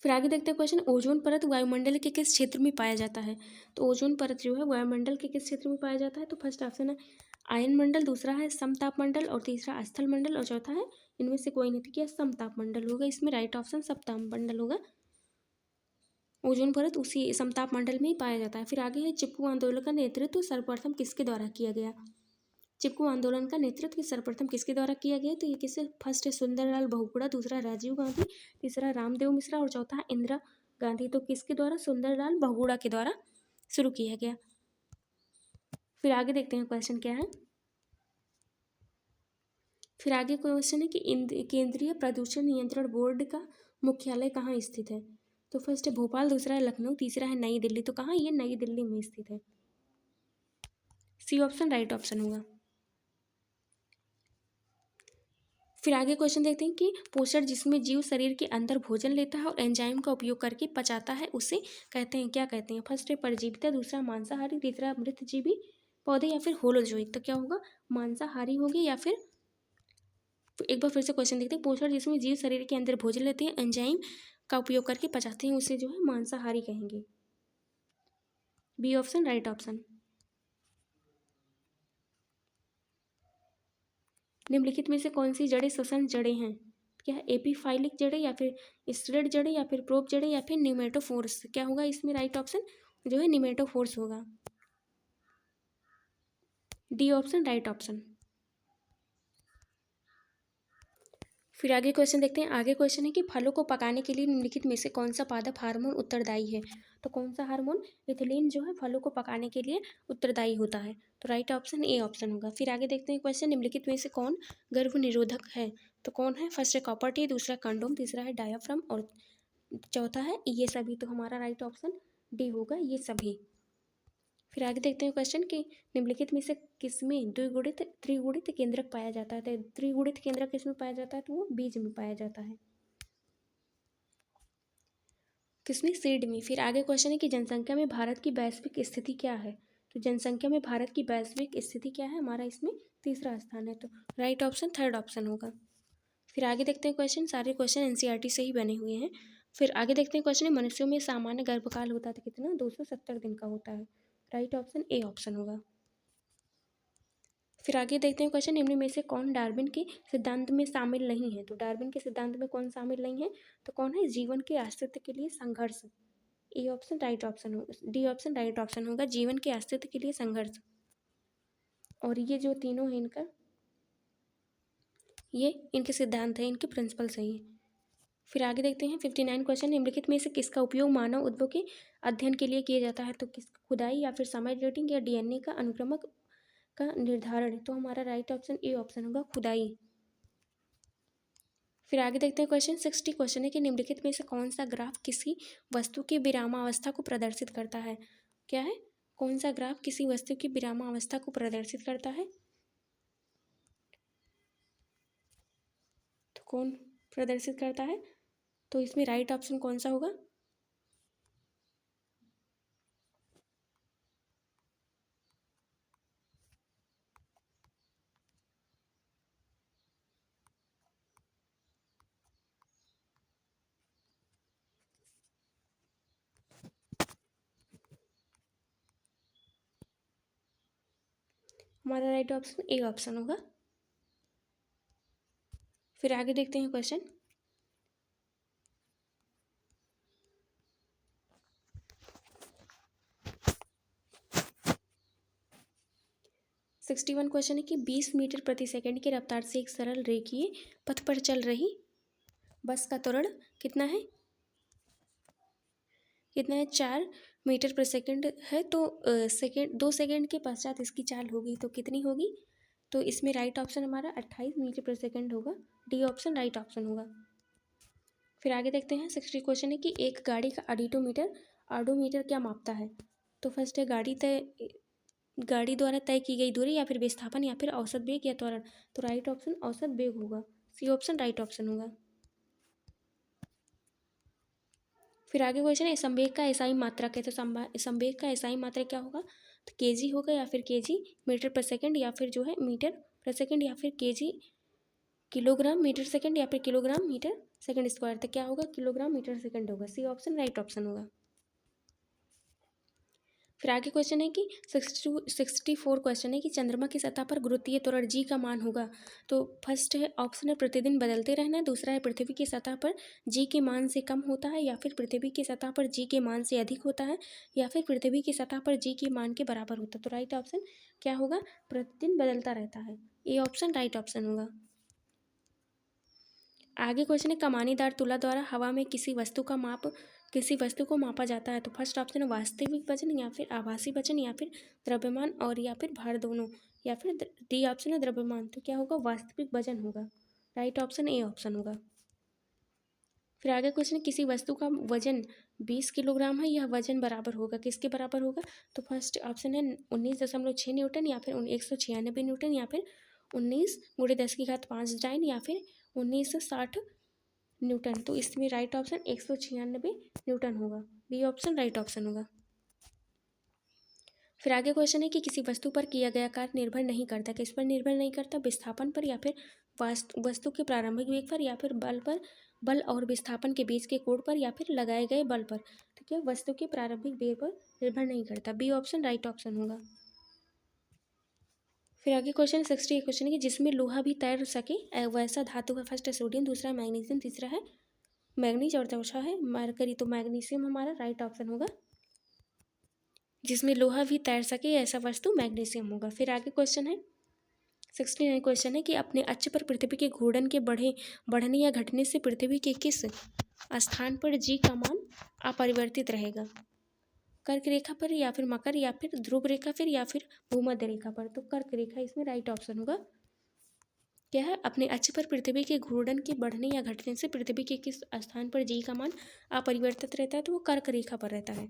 S1: फिर आगे देखते हैं क्वेश्चन ओजोन परत वायुमंडल के किस क्षेत्र में पाया जाता है। तो ओजोन परत जो है वायुमंडल के किस क्षेत्र में पाया जाता है। तो फर्स्ट ऑप्शन है आयन मंडल, दूसरा है समताप मंडल और तीसरा स्थल मंडल और चौथा है इनमें से कोई नहीं, तो क्या समताप मंडल होगा, इसमें राइट ऑप्शन समताप मंडल होगा। ओजोन परत उसी समताप मंडल में ही पाया जाता है। फिर आगे है चिपकू आंदोलन का नेतृत्व सर्वप्रथम किसके द्वारा किया गया। चिपकू आंदोलन का नेतृत्व सर्वप्रथम किसके द्वारा किया गया, तो ये किससे, फर्स्ट है सुंदरलाल बहुगुणा, दूसरा राजीव गांधी, तीसरा रामदेव मिश्रा और चौथा इंदिरा गांधी। तो किसके द्वारा, सुंदरलाल बहुगुणा के द्वारा शुरू किया गया। फिर आगे देखते हैं क्वेश्चन क्या है। फिर आगे क्वेश्चन है कि केंद्रीय प्रदूषण नियंत्रण बोर्ड का मुख्यालय कहाँ स्थित है। तो फर्स्ट है भोपाल, दूसरा है लखनऊ, तीसरा है नई दिल्ली। तो कहाँ, ये नई दिल्ली में स्थित है। सी ऑप्शन राइट ऑप्शन होगा। फिर आगे क्वेश्चन देखते हैं कि पोषण जिसमें जीव शरीर के अंदर भोजन लेता है और एंजाइम का उपयोग करके पचाता है उसे कहते हैं, क्या कहते हैं। फर्स्ट है परजीविता, दूसरा मांसाहारी, तीसरा मृतजीवी पौधे या फिर होलोजोइक। तो क्या होगा, मांसाहारी होगी या फिर एक बार फिर से क्वेश्चन देखते हैं। पोषण जिसमें जीव शरीर के अंदर भोजन लेते हैं, एंजाइम का उपयोग करके पचाते हैं उसे जो है मांसाहारी कहेंगे। B option right option. निम्नलिखित में से कौन सी जड़ें श्वसन जड़ें हैं। क्या है, एपीफाइलिक जड़ें या फिर स्टेरॉइड जड़ें या फिर प्रोप जड़ें या फिर न्यूमेटोफोर्स। क्या होगा इसमें राइट ऑप्शन, जो है न्यूमेटोफोर्स होगा। D option right option. फिर आगे क्वेश्चन देखते हैं। आगे क्वेश्चन है कि फलों को पकाने के लिए निम्नलिखित में से कौन सा पादप हार्मोन उत्तरदायी है। तो कौन सा हार्मोन, इथिलीन जो है फलों को पकाने के लिए उत्तरदायी होता है। तो राइट ऑप्शन ए ऑप्शन होगा। फिर आगे देखते हैं क्वेश्चन, निम्नलिखित में से कौन गर्भ निरोधक है। तो कौन है, फर्स्ट है कॉपर टी, दूसरा कंडोम, तीसरा है डायाफ्राम और चौथा है ये सभी। तो हमारा राइट ऑप्शन डी होगा, ये सभी। फिर आगे देखते हैं क्वेश्चन कि निम्नलिखित में से किसमें द्विगुणित त्रिगुणित केंद्रक पाया जाता है। तो त्रिगुणित केंद्रक किसमें पाया जाता है, तो वो बीज में पाया जाता है। किसमें, सीड में। फिर आगे क्वेश्चन है कि जनसंख्या में भारत की वैश्विक स्थिति क्या है। तो जनसंख्या में भारत की वैश्विक स्थिति क्या है, हमारा इसमें तीसरा स्थान है। तो राइट ऑप्शन थर्ड ऑप्शन होगा। फिर आगे देखते हैं क्वेश्चन, सारे क्वेश्चन एनसीईआरटी से ही बने हुए हैं। फिर आगे देखते हैं क्वेश्चन है, मनुष्यों में सामान्य गर्भकाल होता था कितना, 270 दिन का होता है। राइट ऑप्शन ए ऑप्शन होगा। फिर आगे देखते हैं क्वेश्चन, निम्न में से कौन डार्विन के सिद्धांत में शामिल नहीं है। तो डार्विन के सिद्धांत में कौन शामिल नहीं है, तो कौन है, जीवन के अस्तित्व के लिए संघर्ष। ए ऑप्शन राइट ऑप्शन हो, डी ऑप्शन राइट ऑप्शन होगा, जीवन के अस्तित्व के लिए संघर्ष। और ये जो तीनों है इनका, ये इनके सिद्धांत हैं, इनके प्रिंसिपल्स हैं ये। फिर आगे देखते हैं 59 क्वेश्चन, निम्नलिखित में से किसका उपयोग मानव उद्भव के अध्ययन के लिए किया जाता है। तो किस, खुदाई या फिर समय डेटिंग या डीएनए का अनुक्रमक का निर्धारण। तो हमारा राइट ऑप्शन ए ऑप्शन होगा, खुदाई। फिर आगे देखते हैं क्वेश्चन 60 क्वेश्चन है कि निम्नलिखित में से कौन सा ग्राफ किसी वस्तु की विरामावस्था को प्रदर्शित करता है। क्या है, कौन सा ग्राफ किसी वस्तु की विरामावस्था को प्रदर्शित करता है। तो कौन प्रदर्शित करता है, तो इसमें राइट ऑप्शन कौन सा होगा, हमारा राइट ऑप्शन ए ऑप्शन होगा। फिर आगे देखते हैं क्वेश्चन, सिक्सटी वन क्वेश्चन है कि 20 मीटर प्रति सेकंड की रफ्तार से एक सरल रेखीय पथ पर चल रही बस का त्वरण कितना है, कितना है, 4 मीटर प्रति सेकंड है। तो सेकंड 2 सेकंड के पश्चात इसकी चाल होगी तो कितनी होगी। तो इसमें राइट ऑप्शन हमारा 28 मीटर प्रति सेकंड होगा, डी ऑप्शन राइट ऑप्शन होगा। फिर आगे देखते हैं 60 क्वेश्चन है कि एक गाड़ी का ऑडोमीटर क्या मापता है। तो फर्स्ट है गाड़ी द्वारा तय की गई दूरी या फिर विस्थापन या फिर औसत वेग या त्वरण। तो राइट ऑप्शन औसत वेग होगा, सी ऑप्शन राइट ऑप्शन होगा। फिर आगे क्वेश्चन है संवेग का एसआई मात्रक है। तो संवेग का एसआई मात्रक क्या होगा, तो केजी होगा या फिर केजी मीटर पर सेकंड या फिर जो है मीटर पर सेकंड या फिर केजी किलोग्राम मीटर सेकंड या फिर किलोग्राम मीटर सेकंड स्क्वायर। तो क्या होगा, किलोग्राम मीटर सेकंड होगा, सी ऑप्शन राइट ऑप्शन होगा। फिर आगे क्वेश्चन है कि 64 क्वेश्चन है कि चंद्रमा की सतह पर गुरुत्वीय त्वरण जी का मान होगा। तो फर्स्ट है ऑप्शन है प्रतिदिन बदलते रहना, दूसरा है पृथ्वी की सतह पर जी के मान से कम होता है, या फिर पृथ्वी की सतह पर जी के मान से अधिक होता है, या फिर पृथ्वी की सतह पर जी के मान के बराबर होता है। तो राइट ऑप्शन क्या होगा? प्रतिदिन बदलता रहता है। ए ऑप्शन राइट ऑप्शन होगा। आगे क्वेश्चन है कमानीदार तुला द्वारा हवा में किसी वस्तु को मापा जाता है। तो फर्स्ट ऑप्शन है वास्तविक वजन, या फिर आभासी वजन, या फिर द्रव्यमान, और या फिर भार दोनों, या फिर डी ऑप्शन है द्रव्यमान। तो क्या होगा? वास्तविक वजन होगा। राइट ऑप्शन ए ऑप्शन होगा। फिर आगे क्वेश्चन किसी वस्तु का वजन 20 किलोग्राम है, यह वजन बराबर होगा, किसके बराबर होगा? तो फर्स्ट ऑप्शन है 19.6 न्यूटन, या फिर 196 न्यूटन, या फिर 19 × 10⁵ डाइन, या फिर 1960 न्यूटन। तो इसमें राइट ऑप्शन 196 न्यूटन होगा। बी ऑप्शन राइट ऑप्शन होगा। फिर आगे क्वेश्चन है कि किसी वस्तु पर किया गया कार्य निर्भर नहीं करता, किस पर निर्भर नहीं करता? विस्थापन पर, या फिर वस्तु के प्रारंभिक वेग पर, या फिर बल और विस्थापन के बीच के कोण पर, या फिर लगाए गए बल पर। तो क्या वस्तु के प्रारंभिक वेग पर निर्भर नहीं करता। बी ऑप्शन राइट ऑप्शन होगा। फिर आगे क्वेश्चन 60 क्वेश्चन है कि जिसमें लोहा भी तैर सके वैसा धातु है। फर्स्ट है सोडियम, दूसरा है मैग्नीशियम, तीसरा है मैग्नीज, और चौथा है मरकरी। तो मैग्नीशियम हमारा राइट ऑप्शन होगा। जिसमें लोहा भी तैर सके ऐसा वस्तु मैग्नीशियम होगा। फिर आगे क्वेश्चन है 69 क्वेश्चन है कि अपने अक्ष पर पृथ्वी के घूर्णन के बढ़ने या घटने से पृथ्वी के किस स्थान पर जी का मान अपरिवर्तित रहेगा? कर्क रेखा पर, या फिर मकर, या फिर ध्रुव रेखा पर, या फिर भूमध्य रेखा पर। तो कर्क रेखा इसमें राइट ऑप्शन होगा। क्या है? अपने अक्ष पर पृथ्वी के घूर्णन के बढ़ने या घटने से पृथ्वी के किस स्थान पर जी का मान अपरिवर्तित रहता है? तो वो कर्क रेखा पर रहता है।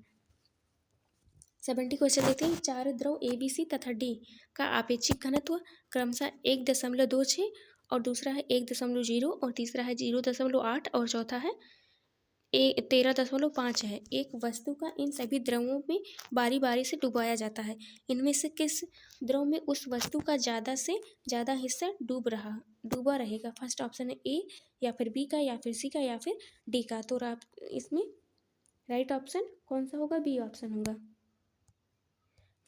S1: 70 क्वेश्चन देखते हैं। चार द्रव ABC तथा D का आपेक्षिक घनत्व क्रमशः 1.26 और दूसरा है 1.0 और तीसरा है 0.8 और चौथा है 13.5 है। एक वस्तु का इन सभी द्रवों में बारी बारी से डुबाया जाता है। इनमें से किस द्रव में उस वस्तु का ज़्यादा से ज़्यादा हिस्सा डूबा रहेगा? फर्स्ट ऑप्शन है ए, या फिर बी का, या फिर सी का, या फिर डी का। तो इसमें राइट ऑप्शन कौन सा होगा? बी ऑप्शन होगा।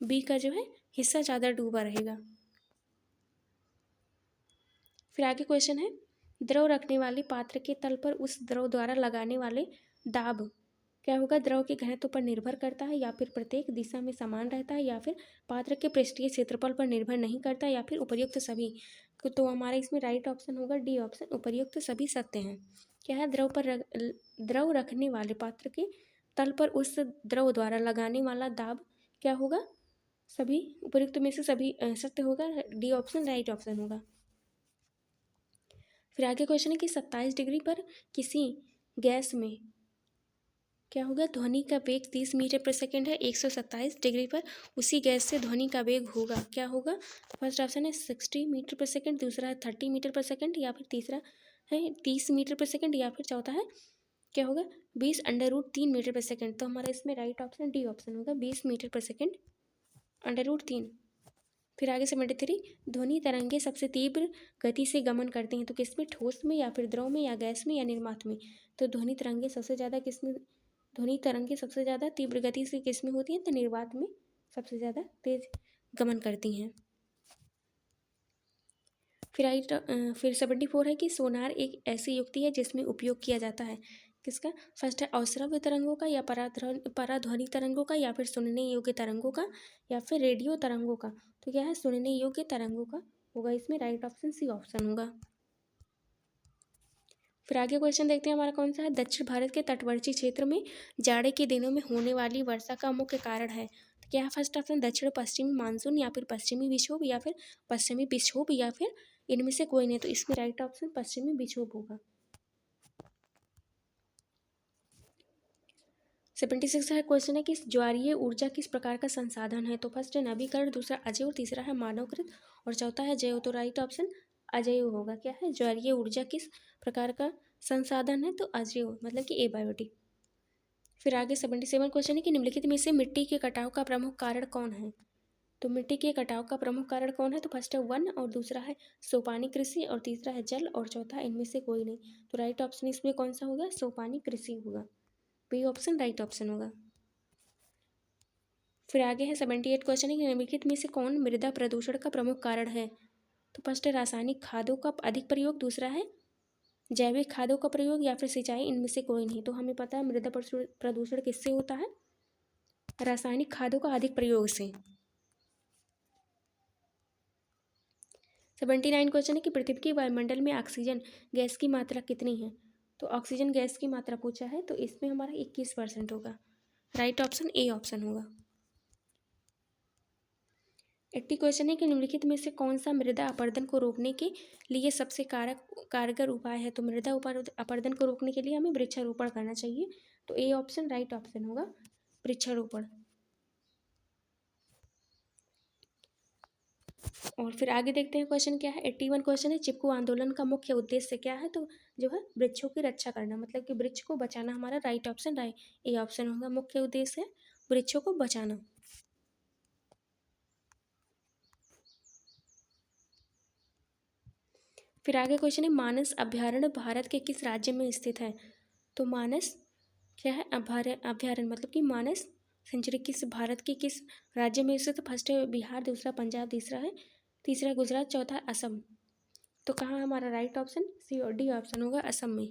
S1: बी का जो है हिस्सा ज़्यादा डूबा रहेगा। फिर आगे क्वेश्चन है द्रव रखने वाले पात्र के तल पर उस द्रव द्वारा लगाने वाले दाब क्या होगा? द्रव के घनत्व पर निर्भर करता है, या फिर प्रत्येक दिशा में समान रहता है, या फिर पात्र के पृष्ठीय क्षेत्रफल पर निर्भर नहीं करता, या फिर उपर्युक्त सभी। तो हमारा इसमें राइट ऑप्शन होगा डी ऑप्शन, उपर्युक्त सभी सत्य हैं। क्या है? द्रव रखने वाले पात्र के तल पर उस द्रव द्वारा लगाने वाला दाब क्या होगा? सभी उपर्युक्त में से सभी सत्य होगा। डी ऑप्शन राइट ऑप्शन होगा। फिर आगे क्वेश्चन है कि 27 डिग्री पर किसी गैस में क्या होगा? ध्वनि का वेग 30 मीटर पर सेकेंड है। 127 डिग्री पर उसी गैस से ध्वनि का वेग होगा, क्या होगा? फर्स्ट ऑप्शन है 60 मीटर पर सेकेंड, दूसरा है 30 मीटर पर सेकेंड, या फिर तीसरा है 30 मीटर पर सेकेंड, या फिर चौथा है क्या होगा? 20√3 मीटर पर सेकेंड। तो हमारा इसमें राइट ऑप्शन डी ऑप्शन होगा, 20 मीटर पर सेकेंड √3। फिर आगे 73 ध्वनि तरंगे सबसे तीव्र गति से गमन करती हैं। तो किसमें? ठोस में, या फिर द्रव में, या गैस में, या निर्वात में। तो ध्वनि तरंगे सबसे ज़्यादा तीव्र गति से किसमें होती हैं? तो निर्वात में सबसे ज़्यादा तेज गमन करती हैं। फिर 74 है कि सोनार एक ऐसी युक्ति है जिसमें उपयोग किया जाता है किसका? फर्स्ट है अवश्रव्य तरंगों का, या पराध्वनि तरंगों का, या फिर सुनने योग्य तरंगों का, या फिर रेडियो तरंगों का। तो क्या है? सुनने योग्य तरंगों का होगा। इसमें राइट ऑप्शन सी ऑप्शन होगा। फिर आगे क्वेश्चन देखते हैं हमारा कौन सा है। दक्षिण भारत के तटवर्ती क्षेत्र में जाड़े के दिनों में होने वाली वर्षा का मुख्य कारण है। तो क्या है? फर्स्ट ऑप्शन दक्षिण पश्चिमी मानसून, या फिर पश्चिमी विक्षोभ, या फिर पश्चिमी विक्षोभ, या फिर इनमें से कोई नहीं। तो इसमें राइट ऑप्शन पश्चिमी विक्षोभ होगा। 76 है क्वेश्चन है कि ज्वारीय ऊर्जा किस प्रकार का संसाधन है? तो फर्स्ट है नवीकरण, दूसरा अजैव, और तीसरा है मानवकृत, और चौथा है जैव। तो राइट ऑप्शन अजैव होगा। क्या है? ज्वारीय ऊर्जा किस प्रकार का संसाधन है? तो अजैव, मतलब कि एबायोटिक। फिर आगे 77 क्वेश्चन है कि निम्नलिखित में से मिट्टी के कटाव का प्रमुख कारण कौन है? तो मिट्टी के कटाव का प्रमुख कारण कौन है? तो फर्स्ट है वन, और दूसरा है सोपानी कृषि, और तीसरा है जल, और चौथा इनमें से कोई नहीं। तो राइट ऑप्शन इसमें कौन सा होगा? सोपानी कृषि होगा। बी ऑप्शन राइट ऑप्शन होगा। फिर आगे है 78 क्वेश्चन है कि निम्नलिखित में से कौन मृदा प्रदूषण का प्रमुख कारण है। तो फर्स्ट है रासायनिक खादों का अधिक प्रयोग, दूसरा है जैविक खादों का प्रयोग या फिर सिंचाई, इनमें से कोई नहीं। तो हमें पता है मृदा प्रदूषण किससे होता है, रासायनिक खादों का अधिक प्रयोग से। 79 क्वेश्चन है कि पृथ्वी के वायुमंडल में ऑक्सीजन गैस की मात्रा कितनी है। तो ऑक्सीजन गैस की मात्रा पूछा है, तो इसमें हमारा 21% होगा। राइट ऑप्शन ए ऑप्शन होगा। 80 क्वेश्चन है कि निम्नलिखित में से कौन सा मृदा अपरदन को रोकने के लिए सबसे कारगर उपाय है। तो मृदा अपरदन को रोकने के लिए हमें वृक्षारोपण करना चाहिए। तो ए ऑप्शन राइट ऑप्शन होगा, वृक्षारोपण। और फिर आगे देखते हैं क्वेश्चन क्या है। 81 क्वेश्चन है चिपको आंदोलन का मुख्य उद्देश्य क्या है। तो जो है वृक्षों की रक्षा करना, मतलब कि वृक्ष को बचाना हमारा राइट ऑप्शन ए ऑप्शन होगा। मुख्य उद्देश्य है वृक्षों को बचाना। फिर आगे क्वेश्चन है मानस अभ्यारण्य भारत के किस राज्य में स्थित है। तो मानस क्या है, अभ्यारण्य मतलब कि मानस सेंचुरी किस भारत के किस राज्य में स्थित। फर्स्ट है बिहार, दूसरा पंजाब, तीसरा गुजरात, चौथा असम। तो कहाँ हमारा राइट ऑप्शन सी और डी ऑप्शन होगा, असम में।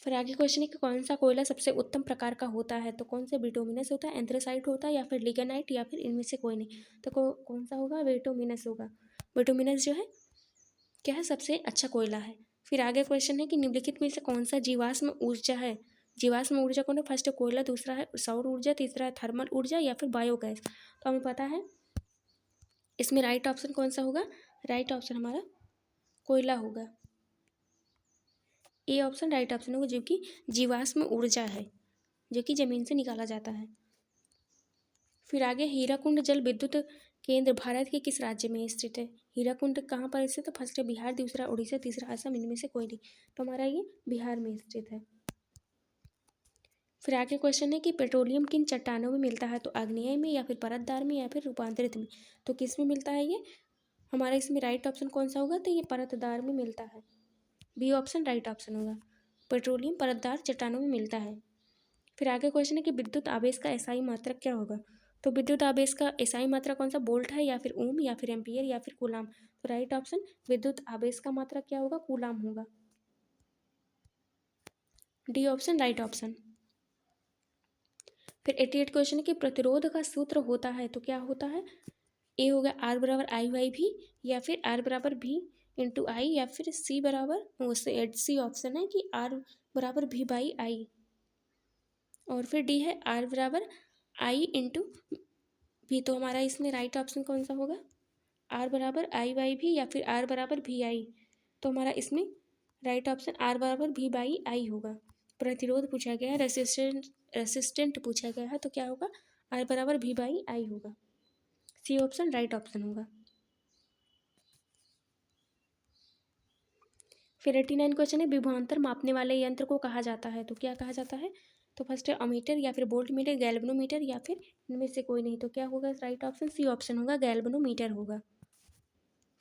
S1: फिर आगे क्वेश्चन है कि कौन सा कोयला सबसे उत्तम प्रकार का होता है। तो कौन सा बिटुमिनस होता है, एंथ्रेसाइट होता है या फिर लिग्नाइट या फिर इनमें से कोई नहीं। तो कौन सा होगा, बिटुमिनस होगा। बिटुमिनस जो है क्या है, सबसे अच्छा कोयला है। फिर आगे क्वेश्चन है कि निम्नलिखित में से कौन सा जीवाश्म ऊर्जा है। जीवाश्म ऊर्जा कौन है, फर्स्ट है कोयला, दूसरा है सौर ऊर्जा, तीसरा है थर्मल ऊर्जा या फिर बायोगैस। तो हमें पता है इसमें राइट ऑप्शन कौन सा होगा, राइट ऑप्शन हमारा कोयला होगा। ए ऑप्शन राइट ऑप्शन होगा, जो कि जीवाश्म ऊर्जा है, जो कि जमीन से निकाला जाता है। फिर आगे हीराकुंड जल विद्युत केंद्र भारत के किस राज्य में स्थित है। हीराकुंड कहाँ पर स्थित है, फर्स्ट है बिहार, दूसरा उड़ीसा, तीसरा असम, इनमें से कोई नहीं। तो हमारा ये बिहार में स्थित है। फिर आगे क्वेश्चन है कि पेट्रोलियम किन चट्टानों में मिलता है। तो आग्नेय में या फिर परतदार में या फिर रूपांतरित में। तो किस में मिलता है ये, हमारा इसमें राइट ऑप्शन कौन सा होगा, तो ये परतदार में मिलता है। बी ऑप्शन राइट ऑप्शन होगा, पेट्रोलियम परतदार चट्टानों में मिलता है। फिर आगे क्वेश्चन है कि विद्युत आवेश का एसआई मात्रक क्या होगा। तो विद्युत आवेश का एसआई मात्रक कौन सा, वोल्ट है या फिर ओम या फिर एम्पियर या फिर कूलाम। तो राइट ऑप्शन विद्युत आवेश का मात्रक क्या होगा, कूलाम होगा। D option right option. फिर 88 क्वेश्चन है कि प्रतिरोध का सूत्र होता है। तो क्या होता है, ए हो गया आर बराबर आई बाई भी, या फिर आर बराबर भी इंटू आई, या फिर सी बराबर सी ऑप्शन है कि आर बराबर भी बाई आई, और फिर डी है आर बराबर आई इंटू भी। तो हमारा इसमें राइट ऑप्शन कौन सा होगा, आर बराबर आई बाई भी या फिर आर बराबर भी आई। तो हमारा इसमें राइट ऑप्शन आर बराबर भी बाई आई होगा। प्रतिरोध पूछा गया है, रेसिस्टेंट पूछा गया है, तो क्या होगा, आर बराबर भी बाई आई होगा। सी ऑप्शन राइट ऑप्शन होगा। फिर 89 क्वेश्चन है विभवांतर मापने वाले यंत्र को कहा जाता है। तो क्या कहा जाता है, तो फर्स्ट है अमीटर या फिर वोल्ट मीटर, गैल्वेनोमीटर या फिर इनमें से कोई नहीं। तो क्या होगा, राइट ऑप्शन सी ऑप्शन होगा, गैल्वेनोमीटर होगा।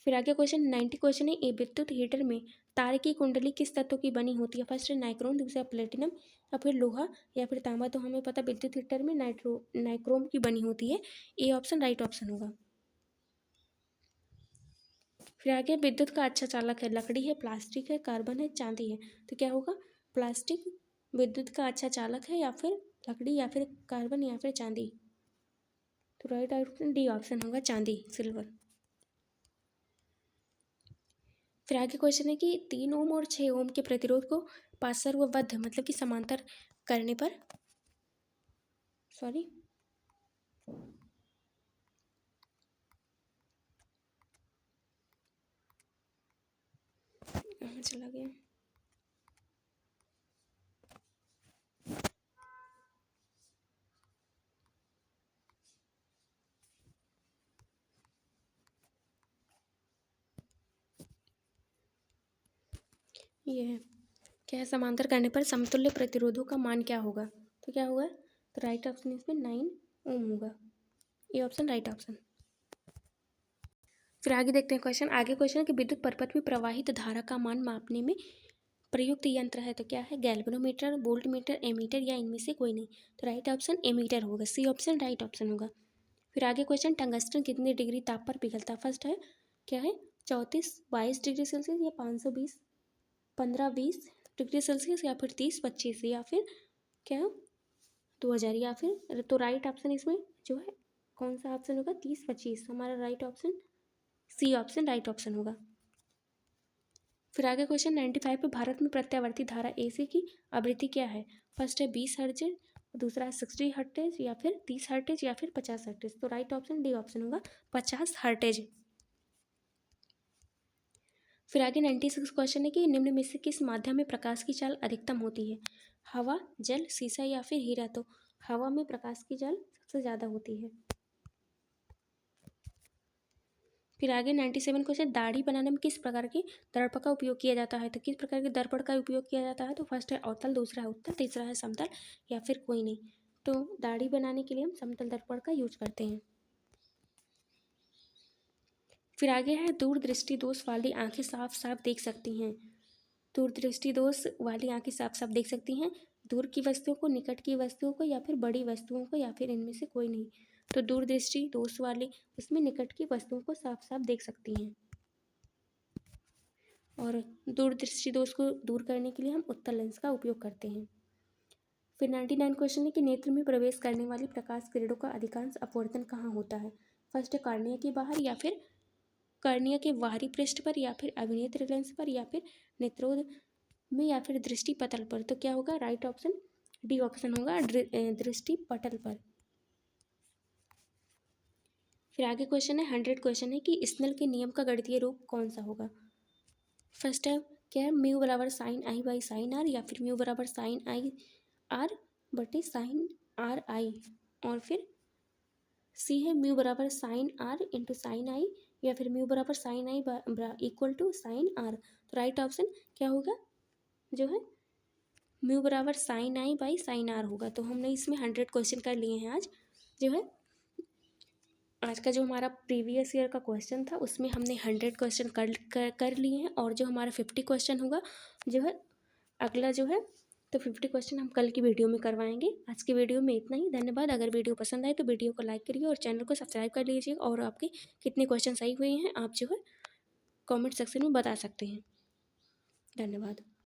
S1: फिर आगे क्वेश्चन 90 क्वेश्चन है ए विद्युत हीटर में तार की कुंडली किस तत्व की बनी होती है। फर्स्ट है नाइक्रोम, दूसरा प्लेटिनम या फिर लोहा या फिर तांबा। तो हमें पता विद्युत हीटर में नाइक्रोम की बनी होती है। ए ऑप्शन राइट ऑप्शन होगा। फिर आगे विद्युत का अच्छा चालक है, लकड़ी है, प्लास्टिक है, कार्बन है, चांदी है। तो क्या होगा, प्लास्टिक विद्युत का अच्छा चालक है, या फिर लकड़ी या फिर कार्बन या फिर चांदी। तो राइट ऑप्शन डी ऑप्शन होगा, चांदी, सिल्वर। फिर आगे क्वेश्चन है कि 3 ओम और 6 ओम के प्रतिरोध को पार्श्वबद्ध मतलब कि समांतर करने पर, सॉरी चला गया, ये है क्या है, समांतर करने पर समतुल्य प्रतिरोधों का मान क्या होगा। तो क्या होगा, तो राइट ऑप्शन इसमें 9 ओम होगा। ये ऑप्शन राइट ऑप्शन। फिर आगे देखते हैं क्वेश्चन, आगे क्वेश्चन है कि विद्युत परिपथ में प्रवाहित धारा का मान मापने में प्रयुक्त यंत्र है तो क्या है, गैल्वेनोमीटर, वोल्टमीटर, एमीटर या इनमें से कोई नहीं। तो राइट ऑप्शन एमीटर होगा, सी ऑप्शन राइट ऑप्शन होगा। फिर आगे क्वेश्चन, टंगस्टन कितने डिग्री ताप पर पिघलता है? फर्स्ट है क्या है, 34-22 डिग्री सेल्सियस या 520 15-20 डिग्री सेल्सियस या फिर 30-25 या फिर क्या 2000 या फिर, तो राइट ऑप्शन इसमें जो है कौन सा ऑप्शन होगा, 30-25 हमारा right option, C option right option होगा। फिर आगे क्वेश्चन 95 पे, भारत में प्रत्यावर्ती धारा एसी की आवृत्ति क्या है? फर्स्ट है 20 हर्ट्ज, दूसरा है 60 हर्ट्ज या फिर 30 हर्ट्ज या फिर 50 हर्ट्ज। तो राइट ऑप्शन डी ऑप्शन होगा 50 हर्ट्ज। फिर आगे 96 क्वेश्चन है कि निम्न में से किस माध्यम में प्रकाश की चाल अधिकतम होती है? हवा, जल, शीशा या फिर हीरा। तो हवा में प्रकाश की चाल सबसे ज़्यादा होती है। फिर आगे 97 क्वेश्चन, दाढ़ी बनाने में किस प्रकार के दर्पण का उपयोग किया जाता है? तो किस प्रकार के दर्पण का उपयोग किया जाता है? तो फर्स्ट है अवतल, दूसरा है उत्तल, तीसरा है समतल या फिर कोई नहीं। तो दाढ़ी बनाने के लिए हम समतल दर्पण का यूज करते हैं। फिर आगे है, दूरदृष्टि दोष वाली आंखें साफ साफ देख सकती हैं। दूरदृष्टि दोष वाली आंखें साफ साफ देख सकती हैं दूर की वस्तुओं को, निकट की वस्तुओं को या फिर बड़ी वस्तुओं को या फिर इनमें से कोई नहीं। तो दूरदृष्टि दोष वाली उसमें निकट की वस्तुओं को साफ साफ देख सकती हैं। और दूरदृष्टि दोष को दूर करने के लिए हम उत्तल लेंस का उपयोग करते हैं। फिर 99 क्वेश्चन है कि नेत्र में प्रवेश करने वाली प्रकाश किरणों का अधिकांश अपवर्तन कहाँ होता है? फर्स्ट है कार्निया के बाहर या फिर कर्निया के बाहरी पृष्ठ पर या फिर अभिनेत्र लेंस पर या फिर नेत्रोद में या फिर दृष्टि पटल पर। तो क्या होगा, राइट ऑप्शन डी ऑप्शन होगा, दृष्टि पटल पर। फिर आगे क्वेश्चन है 100 क्वेश्चन है कि स्नेल के नियम का गणितीय रूप कौन सा होगा? फर्स्ट है क्या है, म्यू बराबर sine i by sine r या फिर म्यू बराबर साइन आई आर बटे साइन आर आई, और फिर सी है म्यू बराबर sine r into sine i या फिर म्यू बराबर sine i equal to sine r. तो राइट ऑप्शन क्या होगा, जो है म्यू बराबर sine i by sine r होगा। तो हमने इसमें 100 क्वेश्चन कर लिए हैं आज। जो है आज का जो हमारा प्रीवियस ईयर का क्वेश्चन था उसमें हमने 100 क्वेश्चन कर लिए हैं, और जो हमारा 50 क्वेश्चन होगा जो है अगला जो है, तो 50 क्वेश्चन हम कल की वीडियो में करवाएंगे। आज की वीडियो में इतना ही, धन्यवाद। अगर वीडियो पसंद आए तो वीडियो को लाइक करिए और चैनल को सब्सक्राइब कर लीजिए, और आपके कितने क्वेश्चन सही हुए हैं आप जो है कमेंट सेक्शन में बता सकते हैं। धन्यवाद।